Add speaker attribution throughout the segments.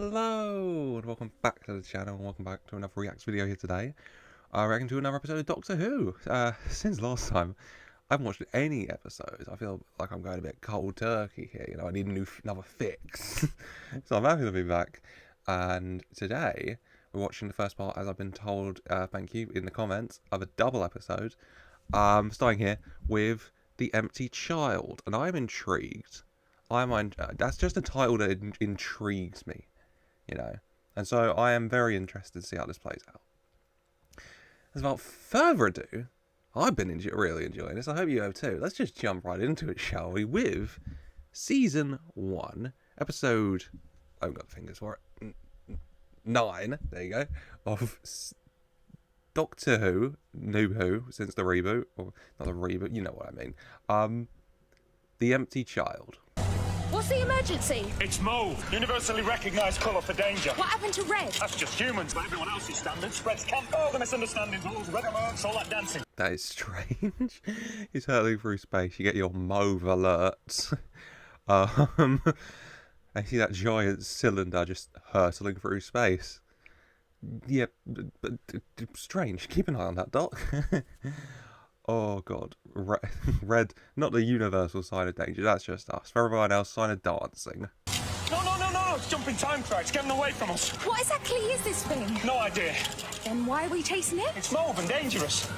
Speaker 1: Hello and welcome back to the channel and welcome back to another reacts video here today. I reckon to another episode of Doctor Who. Since last time I haven't watched any episodes. I feel like I'm going a bit cold turkey here, you know, I need another fix. So I'm happy to be back, and today we're watching the first part, as I've been told, thank you, in the comments, of a double episode. Starting here with The Empty Child, and I'm intrigued. That's just a title that intrigues me, you know, and so I am very interested to see how this plays out. As without further ado, I've been really enjoying this. I hope you have too. Let's just jump right into it, shall we? With season 1, episode, I haven't got the fingers for it, 9. There you go. Of Doctor Who, New Who, since the reboot, or not the reboot, you know what I mean. The Empty Child.
Speaker 2: What's the emergency?
Speaker 3: It's mauve. Universally recognised colour for danger.
Speaker 2: What happened to red?
Speaker 3: That's just humans. By everyone else's standards, spreads camp. Oh, the misunderstandings, rules, red alerts, all that dancing.
Speaker 1: That is strange. He's hurtling through space. You get your mauve alerts. I see that giant cylinder just hurtling through space. Yeah, but strange. Keep an eye on that, Doc. Oh god, red, not the universal sign of danger, that's just us. For everyone else, sign of dancing.
Speaker 3: No, it's jumping time tracks, getting away from us.
Speaker 2: What exactly is this thing?
Speaker 3: No idea.
Speaker 2: Then why are we chasing it?
Speaker 3: It's mauve and dangerous.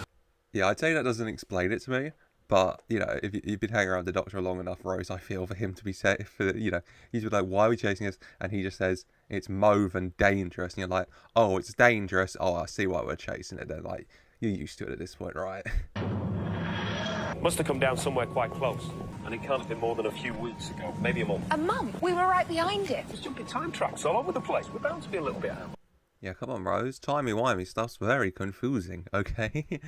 Speaker 1: Yeah, I'd say that doesn't explain it to me, but, you know, if you've been hanging around the Doctor long enough, Rose, I feel, for him to be safe, you know, he's like, why are we chasing this? And he just says, it's mauve and dangerous, and you're like, oh, it's dangerous, oh, I see why we're chasing it then, like, you're used to it at this point, right?
Speaker 4: Must have come down somewhere quite close. And it can't have been more than a few weeks ago. Maybe a month.
Speaker 2: A month? We were right behind it.
Speaker 4: There's jumping time tracks all over the place. We're bound to be a little bit out.
Speaker 1: Yeah, come on, Rose. Timey-wimey stuff's very confusing, okay?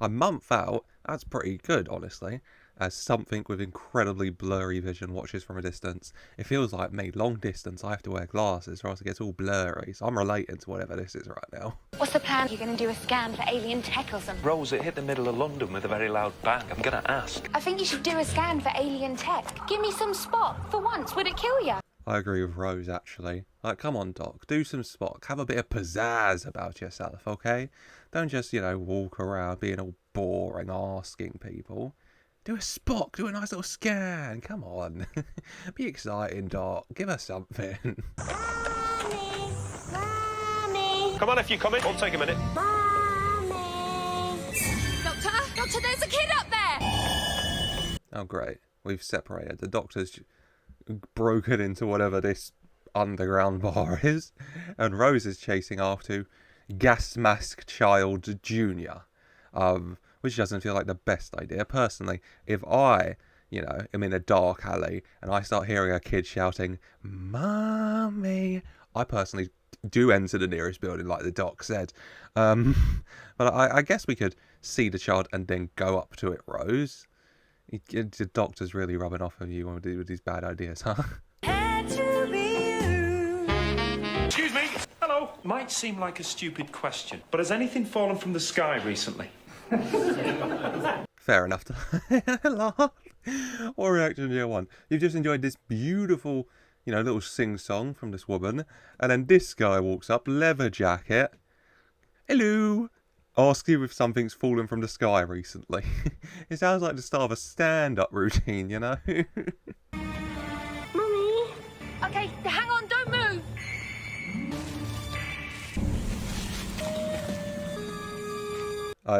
Speaker 1: A month out, that's pretty good, honestly. As something with incredibly blurry vision watches from a distance. It feels like me, long distance, I have to wear glasses or else it gets all blurry. So I'm relating to whatever this is right now.
Speaker 5: What's the plan? You're going to do a scan for alien tech or something?
Speaker 4: Rose, it hit the middle of London with a very loud bang. I'm going to ask.
Speaker 5: I think you should do a scan for alien tech. Give me some spot. For once, would it kill you?
Speaker 1: I agree with Rose, actually. Like, come on, Doc, do some Spock. Have a bit of pizzazz about yourself, okay? Don't just, you know, walk around being all boring, asking people. Do a Spock, do a nice little scan, come on. Be exciting, Doc. Give us something.
Speaker 5: Mommy!
Speaker 4: Come on, if you come in. Won't take a minute.
Speaker 5: Mommy!
Speaker 2: Doctor, there's a kid up there!
Speaker 1: Oh, great. We've separated. The Doctor's broken into whatever this underground bar is. And Rose is chasing after Gas Mask Child Jr., which doesn't feel like the best idea. Personally, if I, you know, am in a dark alley and I start hearing a kid shouting, "Mommy," I personally do enter the nearest building, like the Doc said. But I guess we could see the child and then go up to it, Rose. The Doctor's really rubbing off on you with these bad ideas, huh?
Speaker 4: Excuse me. Hello. Might seem like a stupid question, but has anything fallen from the sky recently?
Speaker 1: Fair enough to laugh. What reaction do you want? You've just enjoyed this beautiful, you know, little sing-song from this woman, and then this guy walks up, leather jacket. Hello. Ask you if something's fallen from the sky recently. It sounds like the start of a stand-up routine, you know?
Speaker 5: Mummy!
Speaker 2: Okay, hang on, don't move!
Speaker 1: I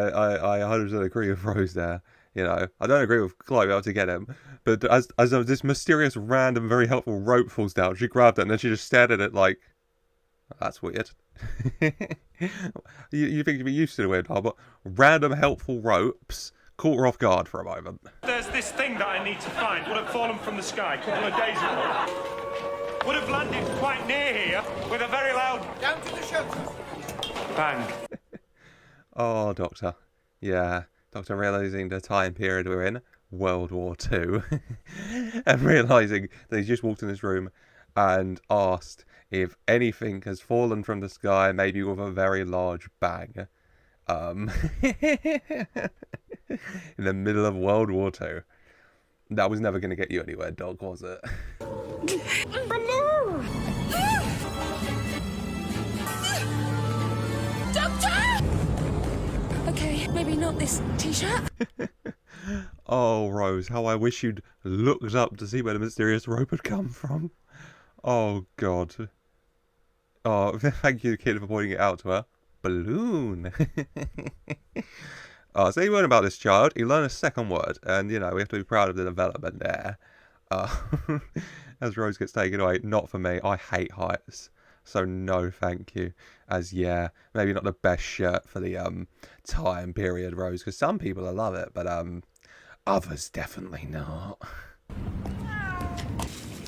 Speaker 1: 100% agree with Rose there. You know, I don't agree with climbing up to get him, but as this mysterious, random, very helpful rope falls down, she grabbed it and then she just stared at it like, that's weird. you think you'd be used to the weird part, but random helpful ropes caught her off guard for a moment.
Speaker 4: There's this thing that I need to find. Would have fallen from the sky a couple of days ago. Would have landed quite near here with a very loud... Down to the shelter. Bang.
Speaker 1: Oh, Doctor. Yeah, Doctor realising the time period we're in, World War II, and realising that he's just walked in this room and asked if anything has fallen from the sky, maybe with a very large bang. In the middle of World War II. That was never going to get you anywhere, Doc, was it?
Speaker 5: Balloon!
Speaker 2: Maybe not this t-shirt.
Speaker 1: Oh, Rose, how I wish you'd looked up to see where the mysterious rope had come from. Oh, God. Oh, thank you, kid, for pointing it out to her. Balloon. Oh, so you learn about this child. You learn a second word, and, you know, we have to be proud of the development there. As Rose gets taken away. Not for me. I hate heights. So no, thank you. As, yeah, maybe not the best shirt for the time period, Rose, because some people will love it, but others definitely not.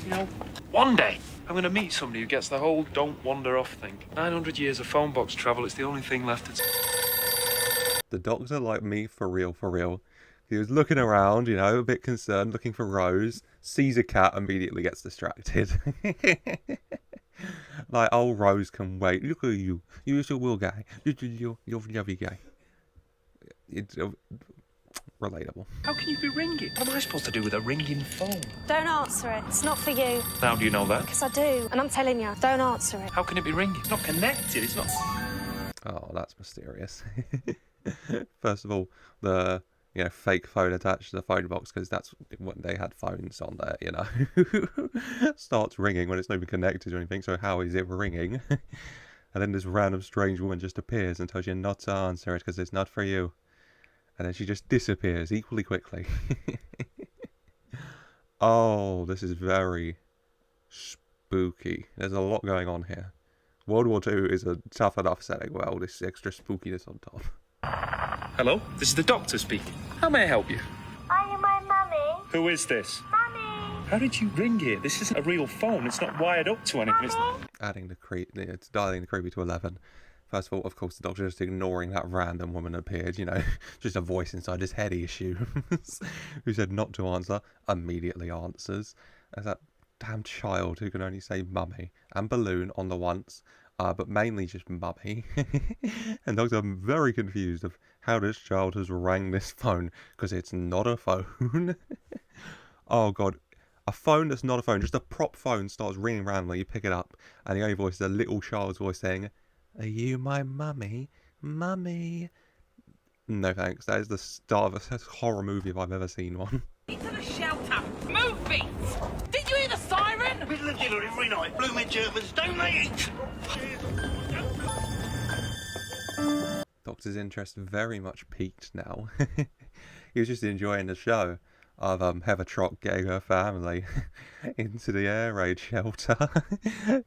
Speaker 6: You know, one day I'm going to meet somebody who gets the whole don't wander off thing. 900 years of phone box travel, it's the only thing left.
Speaker 1: The Doctor, like me, for real, for real. He was looking around, you know, a bit concerned, looking for Rose, sees a cat, immediately gets distracted. Like, oh, Rose can wait. Look at you. You're so will guy. You're lovely guy. It's relatable.
Speaker 6: How can you be ringing? What am I supposed to do with a ringing phone?
Speaker 7: Don't answer it. It's not for you.
Speaker 6: How do you know that?
Speaker 7: Because I do. And I'm telling you, don't answer it.
Speaker 6: How can it be ringing? It's not connected. It's not...
Speaker 1: Oh, that's mysterious. First of all, the fake phone attached to the phone box, because that's when they had phones on there, you know. Starts ringing when it's not even connected or anything, so how is it ringing? And then this random strange woman just appears and tells you not to answer it because it's not for you. And then she just disappears equally quickly. Oh, this is very spooky. There's a lot going on here. World War II is a tough enough setting. Well, this extra spookiness on top.
Speaker 6: Hello? This is the Doctor speaking. How may I help you?
Speaker 7: Are you my mummy?
Speaker 6: Who is this?
Speaker 7: Mummy!
Speaker 6: How did you ring here? This isn't a real phone. It's not wired up to anything. It's...
Speaker 1: Adding the it's dialing the creepy to 11. First of all, of course, the Doctor just ignoring that random woman appeared, you know, just a voice inside his head, he assumes, who said not to answer, immediately answers. As that damn child who can only say mummy and balloon on the once, but mainly just mummy. And Doctor, I'm very confused of how this child has rang this phone, because it's not a phone. Oh, God. A phone that's not a phone, just a prop phone starts ringing randomly, you pick it up, and the only voice is a little child's voice saying, "Are you my mummy? Mummy?" No thanks, that is the start of a horror movie if I've ever seen one.
Speaker 2: To the shelter. Move, feet. Did you hear the siren?
Speaker 3: Middle of dinner every night. Blooming Germans, don't they eat?
Speaker 1: Doctor's interest very much peaked now. He was just enjoying the show of Heather Trott getting her family into the air raid shelter.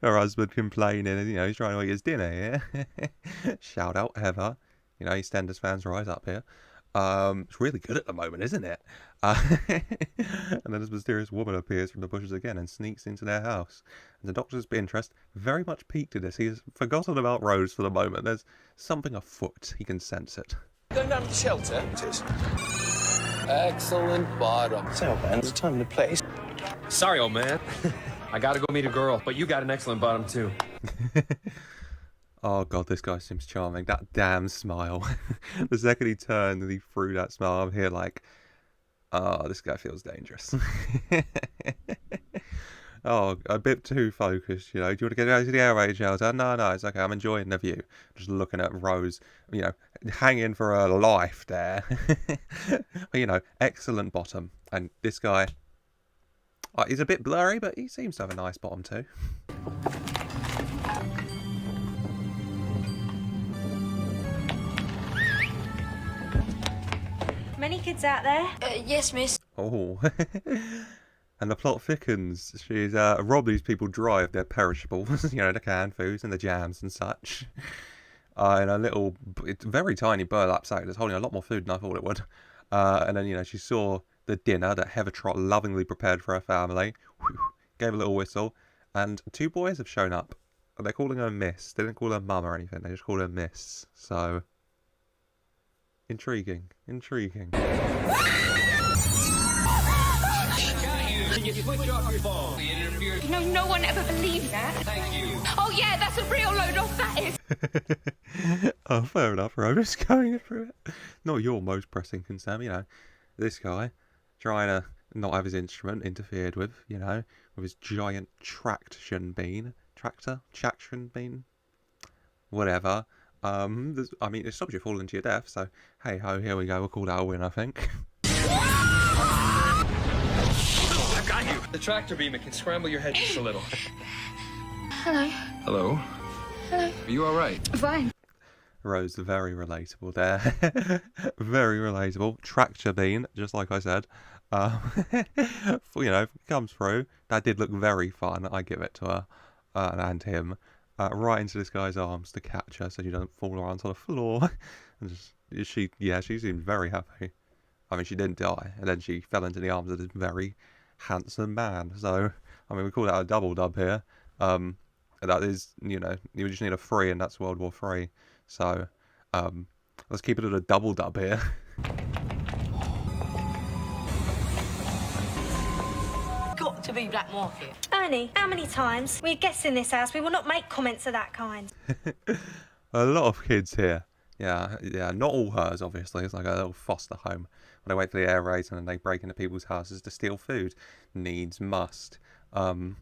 Speaker 1: Her husband complaining, and you know, he's trying to eat his dinner, yeah? Shout out Heather. You know, EastEnders fans rise up here. It's really good at the moment, isn't it? And then this mysterious woman appears from the bushes again and sneaks into their house. And the Doctor's interest very much peaked in this. He has forgotten about Rose for the moment. There's something afoot. He can sense it.
Speaker 8: Going down to the shelter? It is. Excellent bottom.
Speaker 3: So, man, there's a time and a place.
Speaker 8: Sorry, old man. I gotta go meet a girl, but you got an excellent bottom, too.
Speaker 1: Oh, God, this guy seems charming. That damn smile. The second he turned and he threw that smile, I'm here like, oh, this guy feels dangerous. Oh, a bit too focused, you know. Do you want to get out to the air raid shelter? No, it's okay. I'm enjoying the view. Just looking at Rose, you know, hanging for her life there. You know, excellent bottom. And this guy, he's a bit blurry, but he seems to have a nice bottom too.
Speaker 7: Many kids out there?
Speaker 2: Yes, miss.
Speaker 1: Oh. And the plot thickens. She's robbed these people dry of their perishables, you know, the canned foods and the jams and such. In a little, it's very tiny burlap sack that's holding a lot more food than I thought it would. And then, you know, she saw the dinner that Heather Trott lovingly prepared for her family. Whew, gave a little whistle. And two boys have shown up. They're calling her Miss. They didn't call her Mum or anything. They just called her Miss. So, intriguing.
Speaker 2: You know, no one ever believed that. Thank you. Oh, yeah, that's a real load off, that is.
Speaker 1: Oh, fair enough, Rose, going through it. Not your most pressing concern, you know. This guy trying to not have his instrument interfered with, you know, with his giant traction bean. Traction bean? Whatever. I mean, it stops you falling to your death, so hey ho, here we go. We'll call that a win, I think.
Speaker 8: I've got you. The tractor beam, it can scramble your head just a little.
Speaker 2: Hello.
Speaker 8: Hello?
Speaker 2: Hello.
Speaker 8: Are you all right?
Speaker 2: Fine.
Speaker 1: Rose, very relatable there. Very relatable. Tractor beam, just like I said. Comes through. That did look very fun. I give it to her and him. Right into this guy's arms to catch her so she doesn't fall around on the floor. And she seemed very happy. I mean, she didn't die, and then she fell into the arms of this very handsome man. So, I mean, we call that a double dub here. That is, you just need a 3, and that's World War III. So, let's keep it at a double dub here.
Speaker 9: Got to be black market.
Speaker 7: Ernie, how many times? We're guests in this house. We will not make comments of that kind.
Speaker 1: A lot of kids here. Yeah, not all hers, obviously. It's like a little foster home. When they wait for the air raid and then they break into people's houses to steal food. Needs must. And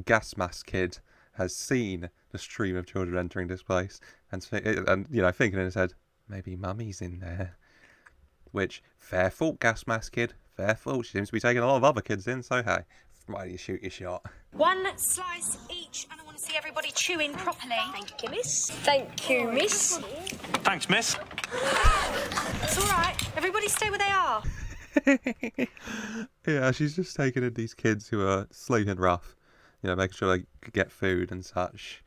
Speaker 1: Gas Mask Kid has seen the stream of children entering this place and thinking in his head, maybe Mummy's in there. Which, fair fault, Gas Mask Kid. Fair fault. She seems to be taking a lot of other kids in, so hey, why do you shoot your shot?
Speaker 7: 1 slice each, and I want to see everybody chewing properly.
Speaker 9: Thank you, miss. Thank you, miss.
Speaker 4: Thanks, miss.
Speaker 7: It's all right. Everybody stay where they are.
Speaker 1: Yeah, she's just taking in these kids who are sleeping rough, making sure they get food and such.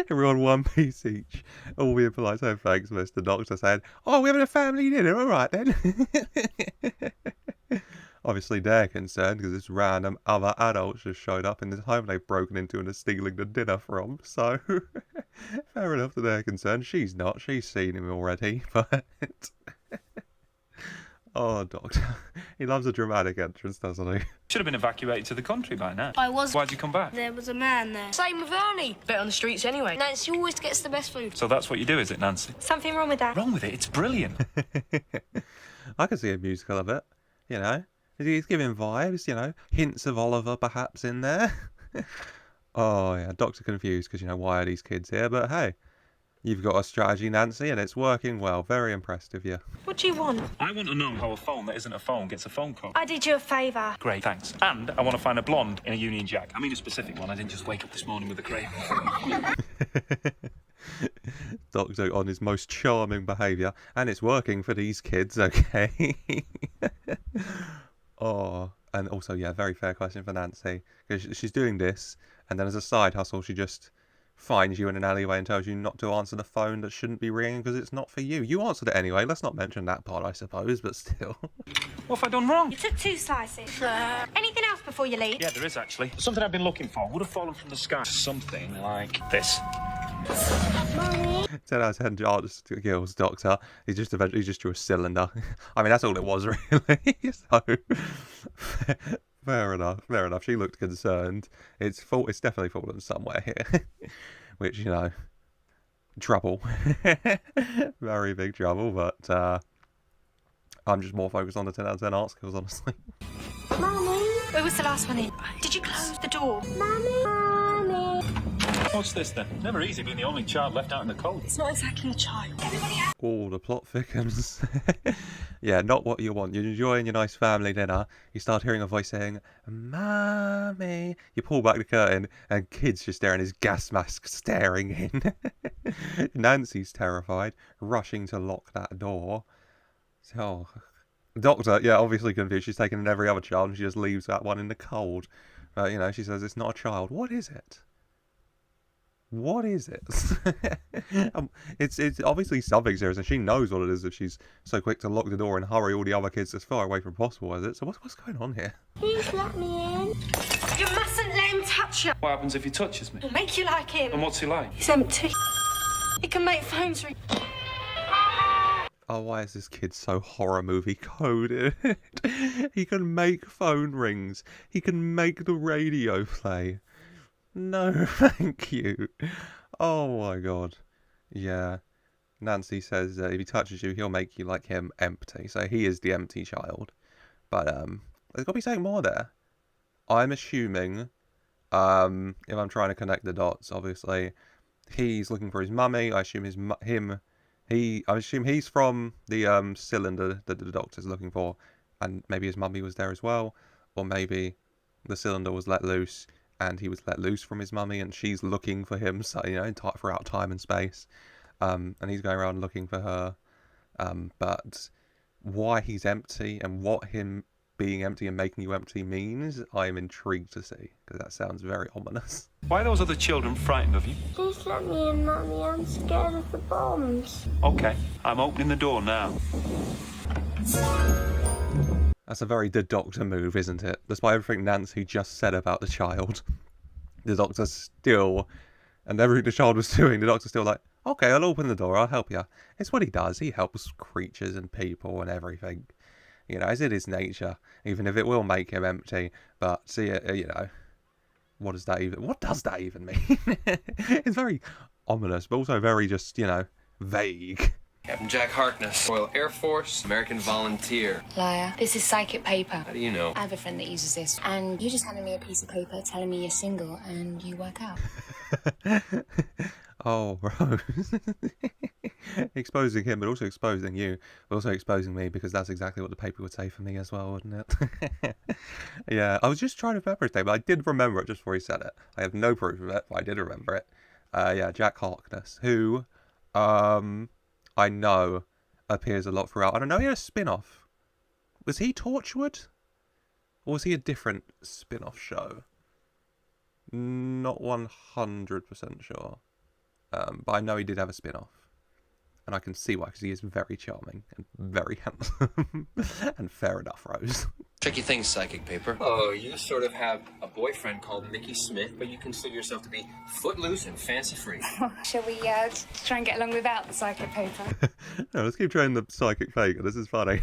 Speaker 1: Everyone 1 piece each. All being polite, so thanks, Mr. Doctor, saying, oh, we're having a family dinner, all right then. Obviously they're concerned because this random other adults just showed up in this home they've broken into and are stealing the dinner from. So, fair enough that they're concerned. She's not. She's seen him already, but... Oh, Doctor. He loves a dramatic entrance, doesn't he?
Speaker 6: Should have been evacuated to the country by now.
Speaker 9: I was.
Speaker 6: Why'd you come back?
Speaker 9: There was a man there. Same with Ernie. Bet on the streets anyway. Nancy always gets the best food.
Speaker 6: So that's what you do, is it, Nancy?
Speaker 7: Something wrong with that?
Speaker 6: Wrong with it? It's brilliant.
Speaker 1: I can see a musical of it, He's giving vibes, hints of Oliver perhaps in there. Oh, yeah, Doctor confused because, why are these kids here? But hey, you've got a strategy, Nancy, and it's working well. Very impressed of you.
Speaker 7: What do you want?
Speaker 6: I want to know how a phone that isn't a phone gets a phone call.
Speaker 7: I did you a favour.
Speaker 6: Great, thanks. And I want to find a blonde in a Union Jack. I mean a specific one. I didn't just wake up this morning with a craving.
Speaker 1: Doctor on his most charming behaviour, and it's working for these kids, okay? Oh, and also, yeah, very fair question for Nancy, because she's doing this, and then as a side hustle, she just finds you in an alleyway and tells you not to answer the phone that shouldn't be ringing because it's not for you. You answered it anyway. Let's not mention that part, I suppose, but still.
Speaker 6: What have I done wrong?
Speaker 7: You took 2 slices. Anything else before you leave?
Speaker 6: Yeah, there is actually. Something I've been looking for would have fallen from the sky. Something like this.
Speaker 1: 10 out of 10 chance kills, Doctor. He just drew a cylinder. I mean, that's all it was, really. So, fair enough. She looked concerned. It's definitely fallen somewhere here. Which, trouble. Very big trouble, but I'm just more focused on the 10 out of 10 art skills, honestly.
Speaker 7: Mummy? Where was the last one in? Did you close the door? Mummy?
Speaker 6: What's this then? Never easy being the only child left out in the cold.
Speaker 9: It's not exactly a child.
Speaker 1: Oh, the plot thickens. Yeah, not what you want. You're enjoying your nice family dinner. You start hearing a voice saying, Mommy. You pull back the curtain and kid's just there in his gas mask staring in. Nancy's terrified, rushing to lock that door. So, Doctor, yeah, obviously confused. She's taken in every other child and she just leaves that one in the cold. She says it's not a child. What is it? What is it? It's obviously something serious, and she knows what it is if she's so quick to lock the door and hurry all the other kids as far away from possible as it. So what's going on here?
Speaker 7: Please let me in. You mustn't let him touch you.
Speaker 6: What happens if he touches me?
Speaker 7: It'll make you like him.
Speaker 6: And what's he like?
Speaker 7: He's empty. He can make phones ring.
Speaker 1: Oh, why is this kid so horror movie coded? He can make phone rings. He can make the radio play. No, thank you. Oh my god. Yeah. Nancy says if he touches you, he'll make you like him empty. So he is the empty child. But there's got to be something more there. I'm assuming, if I'm trying to connect the dots, obviously, he's looking for his mummy. I assume I assume he's from the cylinder that the doctor's looking for, and maybe his mummy was there as well, or maybe the cylinder was let loose and he was let loose from his mummy, and she's looking for him. So throughout time and space, and he's going around looking for her. But why he's empty and what him being empty and making you empty means, I am intrigued to see, because that sounds very ominous.
Speaker 4: Why are those other children frightened of you?
Speaker 10: Please let me in, Mummy. I'm scared of the bombs.
Speaker 4: Okay, I'm opening the door now.
Speaker 1: That's a very The Doctor move, isn't it? Despite everything Nancy just said about the child, the Doctor still, and everything the child was doing, the Doctor's still like, okay, I'll open the door, I'll help you. It's what he does. He helps creatures and people and everything. As it is nature, even if it will make him empty. But see, what does that even mean? It's very ominous, but also very just, vague.
Speaker 8: Captain Jack Harkness, Royal Air Force, American volunteer.
Speaker 5: Liar. This is psychic paper.
Speaker 8: How do you know?
Speaker 5: I have a friend that uses this, and you just handed me a piece of paper telling me you're single and you work out.
Speaker 1: Oh, Rose. Exposing him, but also exposing you. But also exposing me, because that's exactly what the paper would say for me as well, wouldn't it? Yeah, I was just trying to remember his name, but I did remember it just before he said it. I have no proof of it, but I did remember it. Yeah, Jack Harkness, who, I know appears a lot throughout. And I know he had a spin-off. Was he Torchwood? Or was he a different spin-off show? Not 100% sure. But I know he did have a spin-off. And I can see why, because he is very charming and very handsome. And fair enough, Rose.
Speaker 8: Tricky things, psychic paper. Oh, you sort of have a boyfriend called Mickey Smith, but you consider yourself to be footloose and fancy-free.
Speaker 5: Shall we try and get along without the psychic paper?
Speaker 1: No, let's keep trying the psychic paper. This is funny.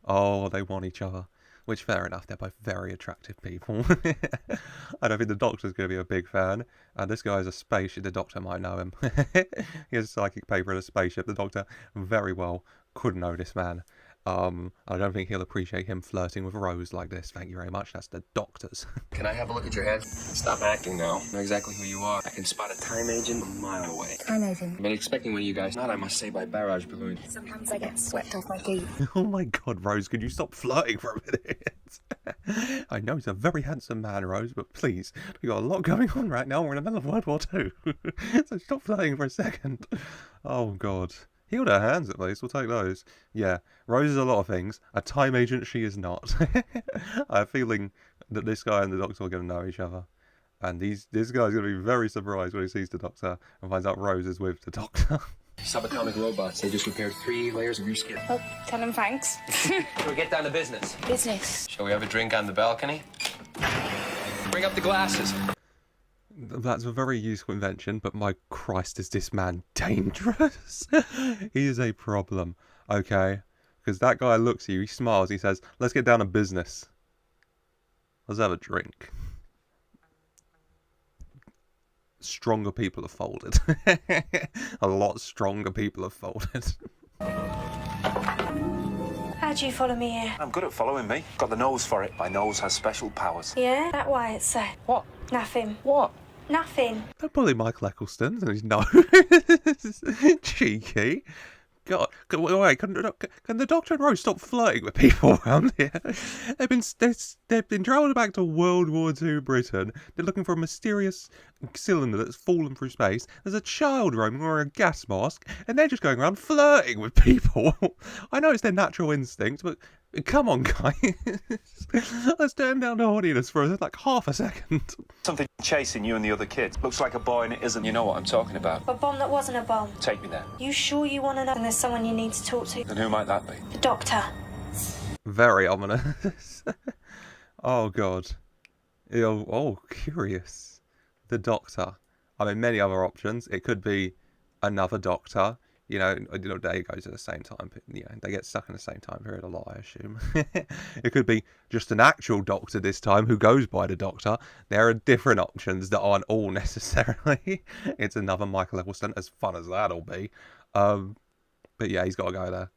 Speaker 1: Oh, they want each other. Which, fair enough, they're both very attractive people. I don't think the Doctor's going to be a big fan. And this guy's a spaceship. The Doctor might know him. He has a psychic paper in a spaceship. The Doctor very well could know this man. I don't think he'll appreciate him flirting with Rose like this. Thank you very much. That's the Doctor's.
Speaker 8: Can I have a look at your head? Stop acting now. I know exactly who you are. I can spot a time agent a mile away.
Speaker 5: Time agent.
Speaker 8: I've been expecting one of you guys. Not, I must say, by barrage balloon.
Speaker 5: Sometimes I get swept off my feet.
Speaker 1: Oh my God, Rose, could you stop flirting for a minute? I know he's a very handsome man, Rose, but please, we've got a lot going on right now. We're in the middle of World War II. So stop flirting for a second. Oh God. Healed her hands at least, we'll take those. Yeah, Rose is a lot of things. A time agent she is not. I have a feeling that this guy and the Doctor are going to know each other. And this guy's going to be very surprised when he sees the Doctor and finds out Rose is with the Doctor.
Speaker 8: Subatomic robots. They just repaired 3 layers of your skin.
Speaker 5: Well, tell him thanks.
Speaker 8: Shall we get down to business?
Speaker 5: Business.
Speaker 8: Shall we have a drink on the balcony? Bring up the glasses.
Speaker 1: That's a very useful invention, but my Christ, is this man dangerous? He is a problem, okay? Because that guy looks at you, he smiles, he says, let's get down to business. Let's have a drink. Stronger people have folded. A lot stronger people have folded.
Speaker 7: How'd you follow me here?
Speaker 3: I'm good at following me. Got the nose for it. My nose has special powers.
Speaker 7: Yeah? That why it's so.
Speaker 8: What?
Speaker 7: Nothing.
Speaker 8: What?
Speaker 7: Nothing.
Speaker 1: Don't bully Michael Eccleston and his nose. Cheeky. God, wait, can the Doctor and Rose stop flirting with people around here? They've been travelling back to World War II Britain. They're looking for a mysterious cylinder that's fallen through space. There's a child roaming wearing a gas mask, and they're just going around flirting with people. I know it's their natural instinct, but come on, guys. Let's turn down the horniness for like half a second.
Speaker 3: Something chasing you and the other kids. Looks like a boy and it isn't.
Speaker 8: You know what I'm talking about.
Speaker 7: A bomb that wasn't a bomb.
Speaker 8: Take me there.
Speaker 7: You sure you want to know? And there's someone you need to talk to.
Speaker 8: Then who might that be?
Speaker 7: The Doctor.
Speaker 1: Very ominous. Oh, God. Oh, curious. The Doctor. I mean, many other options. It could be another Doctor. They goes at the same time. They get stuck in the same time period a lot, I assume. It could be just an actual Doctor this time who goes by the Doctor. There are different options that aren't all necessarily. It's another Michael Eccleston, as fun as that'll be. But yeah, he's got to go there.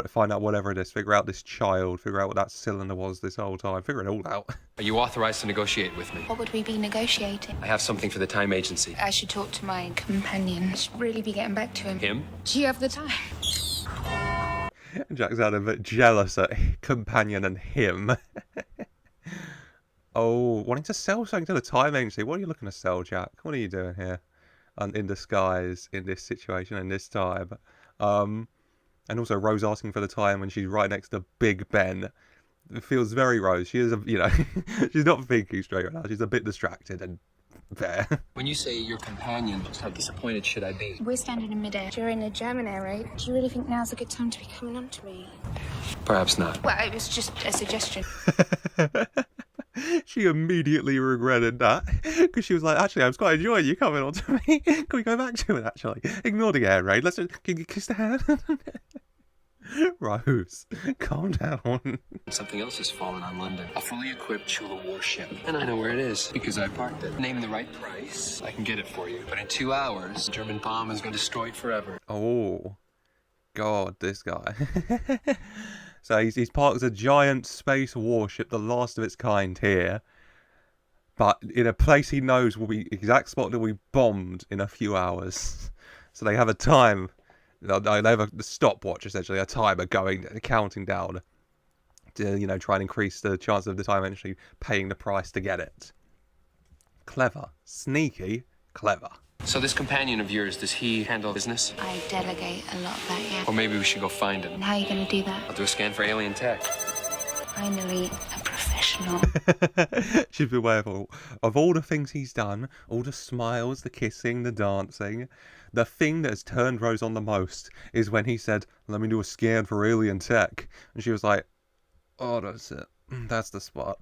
Speaker 1: find out whatever it is. Figure out this child. Figure out what that cylinder was this whole time. Figure it all out.
Speaker 8: Are you authorized to negotiate with me?
Speaker 5: What would we be negotiating?
Speaker 8: I have something for the time agency.
Speaker 5: I should talk to my companion. I should really be getting back to him.
Speaker 8: Him?
Speaker 5: Do you have the time?
Speaker 1: Jack's out a bit jealous at companion and him. Oh, wanting to sell something to the time agency. What are you looking to sell, Jack? What are you doing here? In disguise, in this situation, in this time. And also Rose asking for the time when she's right next to Big Ben. It feels very Rose. She is, she's not thinking straight right now. She's a bit distracted and fair.
Speaker 8: When you say your companion, just how disappointed should I be?
Speaker 5: We're standing in midair during a German air raid. Do you really think now's a good time to be coming on to me?
Speaker 8: Perhaps not.
Speaker 5: Well, it was just a suggestion.
Speaker 1: She immediately regretted that because she was like, actually, I was quite enjoying you coming on to me. Can we go back to it, actually? Ignore the air raid. Let's just, can you kiss the hand? Rose, calm down.
Speaker 8: Something else has fallen on London. A fully equipped Chula warship. And I know where it is because I parked it. Name the right price, I can get it for you. But in 2 hours, the German bomb is going to destroy it forever.
Speaker 1: Oh, God, this guy. So he's parked a giant space warship, the last of its kind here. But in a place he knows will be exact spot that will be bombed in a few hours. So they have a time. They have a stopwatch, essentially, a timer counting down to, try and increase the chance of the time actually paying the price to get it. Clever. Sneaky. Clever.
Speaker 8: So this companion of yours, does he handle business?
Speaker 5: I delegate a lot of that, yeah.
Speaker 8: Or maybe we should go find him.
Speaker 5: And how are you going to do that?
Speaker 8: I'll do a scan for alien tech.
Speaker 5: Finally, a professional.
Speaker 1: She's been aware of all the things he's done, all the smiles, the kissing, the dancing. The thing that has turned Rose on the most is when he said, let me do a scan for alien tech. And she was like, oh, that's it. That's the spot.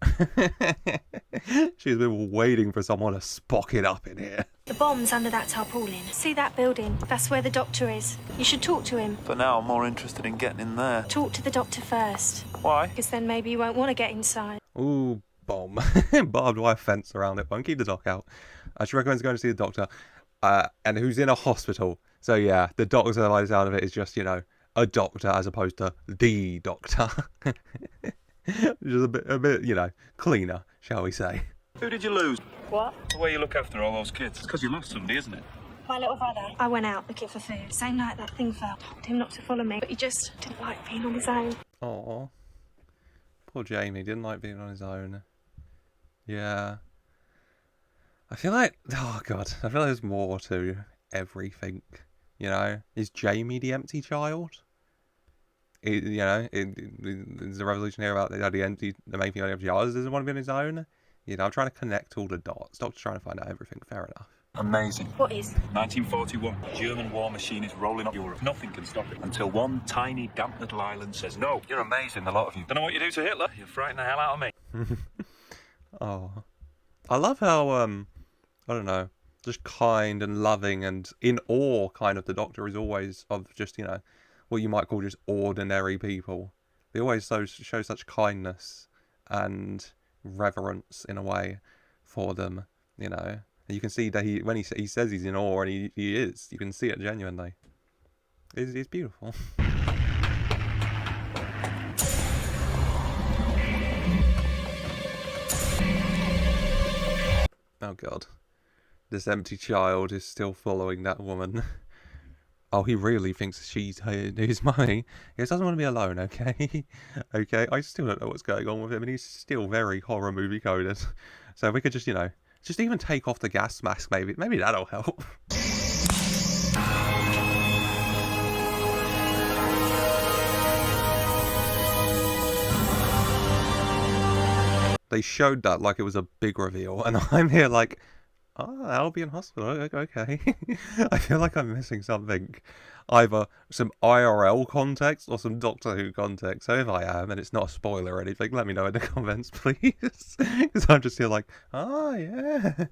Speaker 1: She's been waiting for someone to spock it up in here.
Speaker 7: The bomb's under that tarpaulin. See that building? That's where the doctor is. You should talk to him.
Speaker 4: For now, I'm more interested in getting in there.
Speaker 7: Talk to the doctor first.
Speaker 4: Why?
Speaker 7: Because then maybe you won't want to get inside.
Speaker 1: Ooh, bomb. Barbed wire fence around it. Won't keep the doc out. She recommends going to see the doctor. And who's in a hospital. So yeah, the doctor by the sound of it is just, a doctor as opposed to the doctor. Just a bit, cleaner, shall we say.
Speaker 4: Who did you lose?
Speaker 7: What?
Speaker 4: The way you look after all those kids. It's because you lost somebody, isn't it?
Speaker 7: My little brother. I went out looking for food. Same night that thing fell. Told him not to follow me, but he just didn't like being on his own.
Speaker 1: Aw. Poor Jamie, didn't like being on his own. Yeah. I feel like, oh God, I feel like there's more to everything, Is Jamie the empty child? Is the revolution here about the main thing on empty child doesn't want to be on his own? I'm trying to connect all the dots. Doctor's trying to find out everything, fair enough.
Speaker 4: Amazing.
Speaker 7: What is?
Speaker 3: 1941. The German war machine is rolling up Europe. Nothing can stop it until one tiny, damp little island says no. You're amazing, the lot of you.
Speaker 4: Don't know what you do to Hitler. You frighten the hell out of me.
Speaker 1: Oh. I love how, I don't know, just kind and loving and in awe kind of the Doctor is always of just, what you might call just ordinary people. They always show such kindness and reverence in a way for them, And you can see that when he says he's in awe, and he is, you can see it genuinely. It's beautiful. Oh God. This empty child is still following that woman. Oh, he really thinks she's his mummy. He just doesn't want to be alone, okay? Okay, I still don't know what's going on with him, and he's still very horror movie coded. So if we could just, just even take off the gas mask, maybe that'll help. They showed that like it was a big reveal, and I'm here like, oh, Albion Hospital, okay. I feel like I'm missing something. Either some IRL context or some Doctor Who context. So if I am, and it's not a spoiler or anything, let me know in the comments, please. Because I'm just here like, oh, yeah.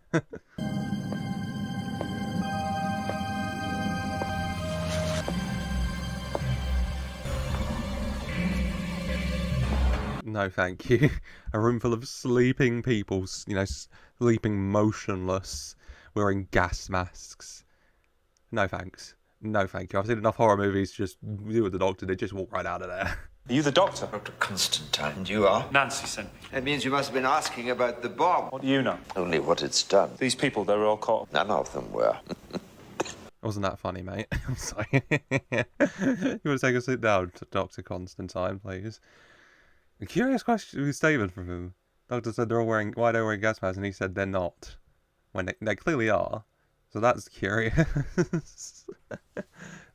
Speaker 1: No, thank you. A room full of sleeping people, sleeping motionless, wearing gas masks. No, thanks. No, thank you. I've seen enough horror movies. Just you with the Doctor, they just walk right out of there.
Speaker 4: Are you the doctor?
Speaker 11: Dr. Constantine, and you are?
Speaker 4: Nancy sent me.
Speaker 11: That means you must have been asking about the bomb.
Speaker 4: What do you know?
Speaker 11: Only what it's done.
Speaker 4: These people, they were all caught.
Speaker 11: None of them were.
Speaker 1: Wasn't that funny, mate? I'm sorry. You want to take a sit down, Dr. Constantine, please? A curious statement from him. Doctor said they're all wearing, why they're wearing gas masks, and he said they're not. When they clearly are. So that's curious.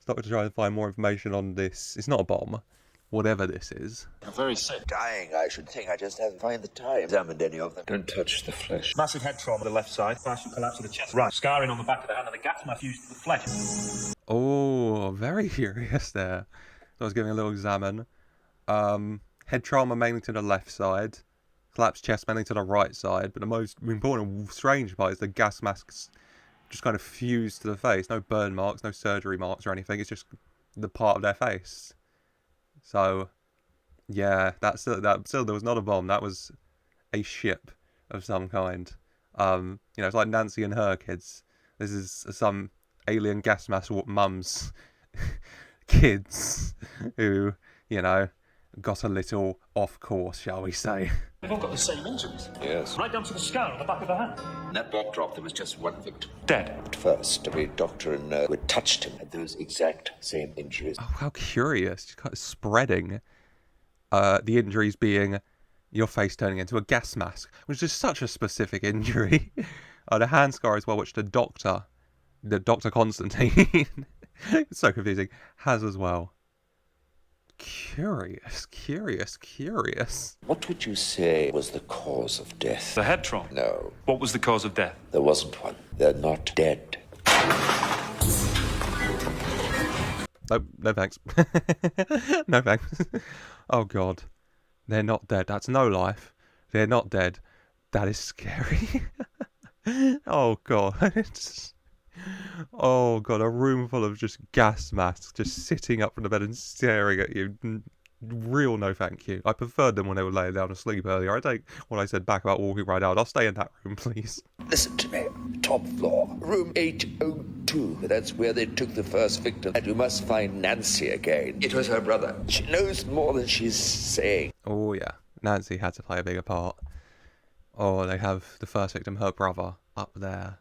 Speaker 1: Doctor trying to find more information on this. It's not a bomb. Whatever this is.
Speaker 11: I'm very sick. Dying, I should think. I just haven't found the time. Examined any of them. Don't touch the flesh.
Speaker 3: Massive head trauma on the left side, partial collapse of the chest. Right, scarring on the back of the hand, and the gas mask fused to the flesh.
Speaker 1: Oh, very curious there. So I was giving a little examine. Head trauma mainly to the left side. Collapsed chest mainly to the right side. But the most important, strange part is the gas masks just kind of fused to the face. No burn marks, no surgery marks or anything. It's just the part of their face. So, yeah, that still there was not a bomb. That was a ship of some kind. You know, it's like Nancy and her kids. This is some alien gas mask mum's kids who, you know, got a little off course, shall we say.
Speaker 3: They've all got the same injuries.
Speaker 11: Yes.
Speaker 3: Right down to the scar on the back of the hand.
Speaker 11: In that backdrop, there was just one victim.
Speaker 3: Dead.
Speaker 11: At first, every doctor and nurse who had touched him had those exact same injuries.
Speaker 1: Oh, how curious. Just kind of spreading the injuries being your face turning into a gas mask, which is such a specific injury. The hand scar as well, which the Doctor Constantine, it's so confusing, has as well. Curious.
Speaker 11: What would you say was the cause of death?
Speaker 6: The head trauma?
Speaker 11: No.
Speaker 6: What was the cause of death?
Speaker 11: There wasn't one. They're not dead.
Speaker 1: No thanks. No thanks. Oh God. They're not dead. That's no life. They're not dead. That is scary. Oh God. Oh God, a room full of just gas masks just sitting up from the bed and staring at you. Real no thank you. I preferred them when they were laying down to sleep earlier. I take what I said back about walking right out. I'll stay in that room, please.
Speaker 11: Listen to me. Top floor, room 802. That's where they took the first victim. And you must find Nancy again. It was her brother. She knows more than she's saying.
Speaker 1: Oh yeah, Nancy had to play a bigger part. Oh, they have the first victim, her brother, up there.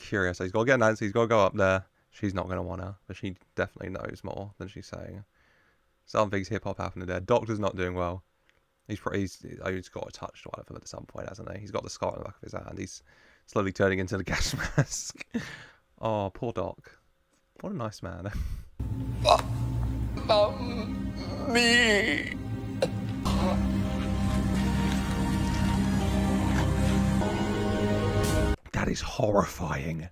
Speaker 1: Curious. He's got to get Nancy. He's got to go up there. She's not going to want her, but she definitely knows more than she's saying. Something's hip hop happening there. Doctor's not doing well. He's got a touch to one of them at some point, hasn't he? He's got the scar on the back of his hand. He's slowly turning into the gas mask. Oh, poor Doc. What a nice man.
Speaker 11: Me.
Speaker 1: That is horrifying.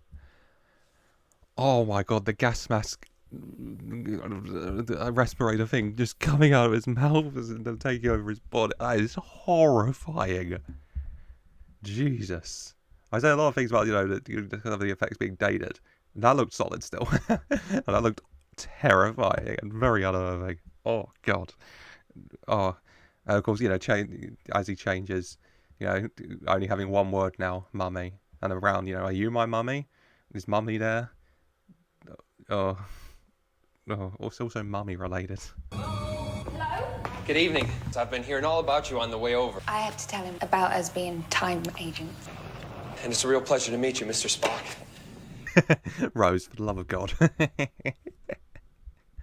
Speaker 1: Oh my God, the gas mask respirator thing just coming out of his mouth and taking over his body. That is horrifying. Jesus. I say a lot of things about, you know, the effects being dated. That looked solid still. And that looked terrifying and very unnerving. Oh God. Oh, and of course, you know, as he changes, you know, only having one word now, mummy. And around, you know, are you my mummy? Is mummy there? Oh, it's also mummy related.
Speaker 5: Hello?
Speaker 8: Good evening. I've been hearing all about you on the way over.
Speaker 5: I have to tell him about us being time agents.
Speaker 8: And it's a real pleasure to meet you, Mr. Spock.
Speaker 1: Rose, for the love of God.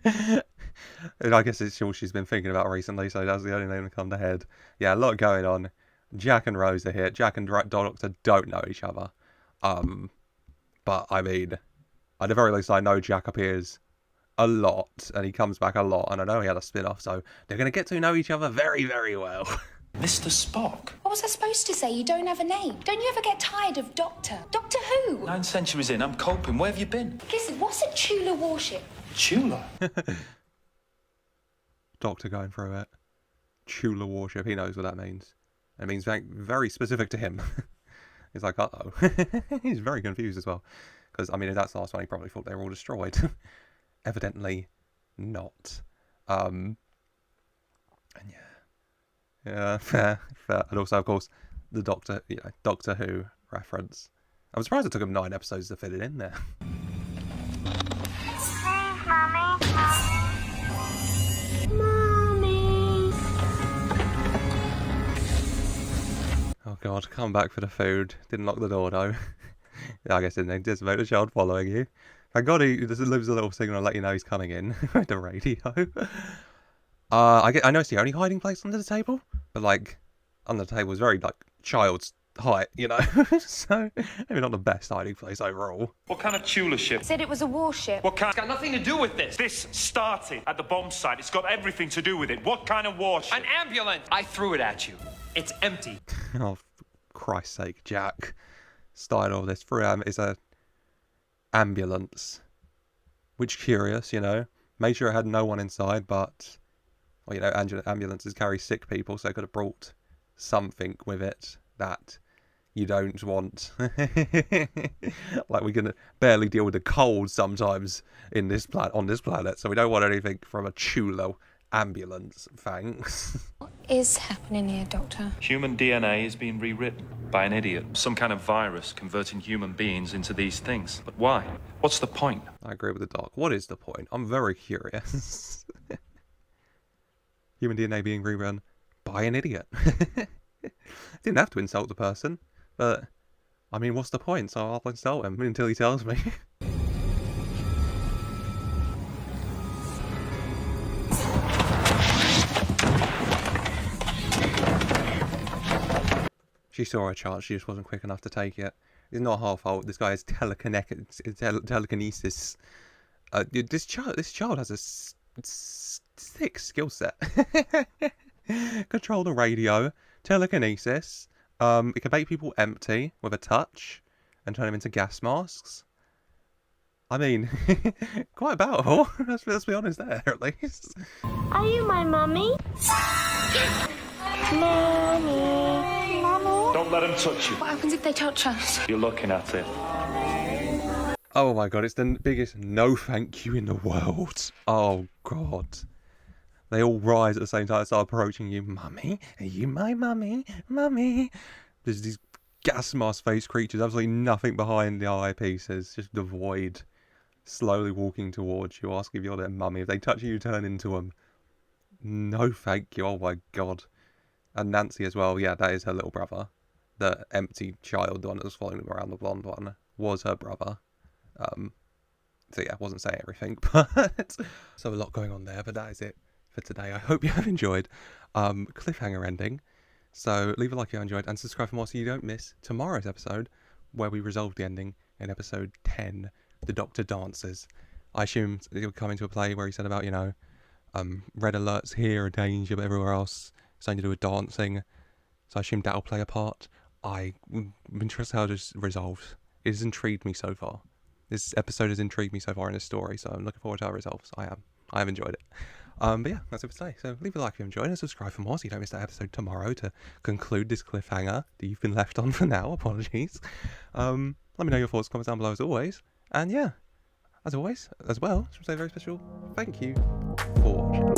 Speaker 1: And I guess it's all she's been thinking about recently, so that's the only thing that come to head. Yeah, a lot going on. Jack and Rose are here. Jack and Doctor don't know each other. But I mean, at the very least, I know Jack appears a lot, and he comes back a lot, and I know he had a spin-off, so they're going to get to know each other very, very well.
Speaker 3: Mr. Spock?
Speaker 5: What was I supposed to say? You don't have a name. Don't you ever get tired of Doctor? Doctor who?
Speaker 3: 9 centuries in, I'm coping. Where have you been?
Speaker 5: Listen, what's a Chula warship?
Speaker 3: Chula?
Speaker 1: Doctor going through it. Chula warship, he knows what that means. It means very, very specific to him. He's like, uh-oh. He's very confused as well. Because, I mean, if that's the last one, he probably thought they were all destroyed. Evidently not. And yeah, fair. And also, of course, the Doctor Who reference. I'm surprised it took him 9 episodes to fit it in there.
Speaker 10: Mommy.
Speaker 1: Oh god, come back for the food. Didn't lock the door though. I guess didn't anticipate the child following you. Thank god he just leaves a little signal and let you know he's coming in with the radio. I know it's the only hiding place under the table, but like under the table is very like child's height, you know. So maybe not the best hiding place overall.
Speaker 4: What kind of Tula ship?
Speaker 5: Said it was a warship.
Speaker 4: What kind?
Speaker 9: It's got nothing to do with this.
Speaker 4: This started at the bomb site. It's got everything to do with it. What kind of warship?
Speaker 9: An ambulance. I threw it at you. It's empty.
Speaker 1: Oh, for Christ's sake, Jack. Started all this through is a ambulance. Which curious, you know. Made sure it had no one inside, but well, you know, ambulances carry sick people, so it could have brought something with it that you don't want. Like we can barely deal with the cold sometimes in this on this planet, so we don't want anything from a Chulo ambulance. Thanks.
Speaker 5: What is happening here, Doctor?
Speaker 6: Human DNA is being rewritten by an idiot. Some kind of virus converting human beings into these things. But why? What's the point?
Speaker 1: I agree with the doc. What is the point? I'm very curious. Human DNA being rerun by an idiot. Didn't have to insult the person, but I mean, what's the point? So I'll insult him until he tells me. She saw her chance, she just wasn't quick enough to take it. It's not her fault. This guy has telekinesis. This child has a sick skill set. Control the radio, telekinesis. It can make people empty with a touch and turn them into gas masks. I mean, quite powerful. Let's be honest there, at least.
Speaker 10: Are you my mummy? Mommy.
Speaker 4: Don't let them touch you.
Speaker 5: What happens if they touch us?
Speaker 4: You're looking at it.
Speaker 1: Oh my god, it's the biggest no thank you in the world. Oh god. They all rise at the same time and start approaching you. Mummy? Are you my mummy? Mummy? There's these gas mask face creatures, absolutely nothing behind the eyepieces, just the void. Slowly walking towards you, asking if you're their mummy. If they touch you, you turn into them. No thank you, oh my god. And Nancy as well, yeah, that is her little brother. The empty child, the one that was following them around, the blonde one, was her brother. So yeah, I wasn't saying everything, but so a lot going on there, but that is it for today. I hope you have enjoyed. Cliffhanger ending. So leave a like if you enjoyed and subscribe for more so you don't miss tomorrow's episode where we resolve the ending in episode 10, The Doctor Dances. I assumed it would come into a play where he said about, you know, red alerts here, a danger, but everywhere else something to do with dancing. So I assumed that'll play a part. I'm interested how this resolves. It has intrigued me so far. This episode has intrigued me so far in this story, so I'm looking forward to how it resolves. I have enjoyed it. But yeah, that's it for today. So leave a like if you enjoyed and subscribe for more so you don't miss that episode tomorrow to conclude this cliffhanger that you've been left on for now. Apologies. Let me know your thoughts, comments down below as always. And yeah, as always, as well, I should say a very special thank you for watching.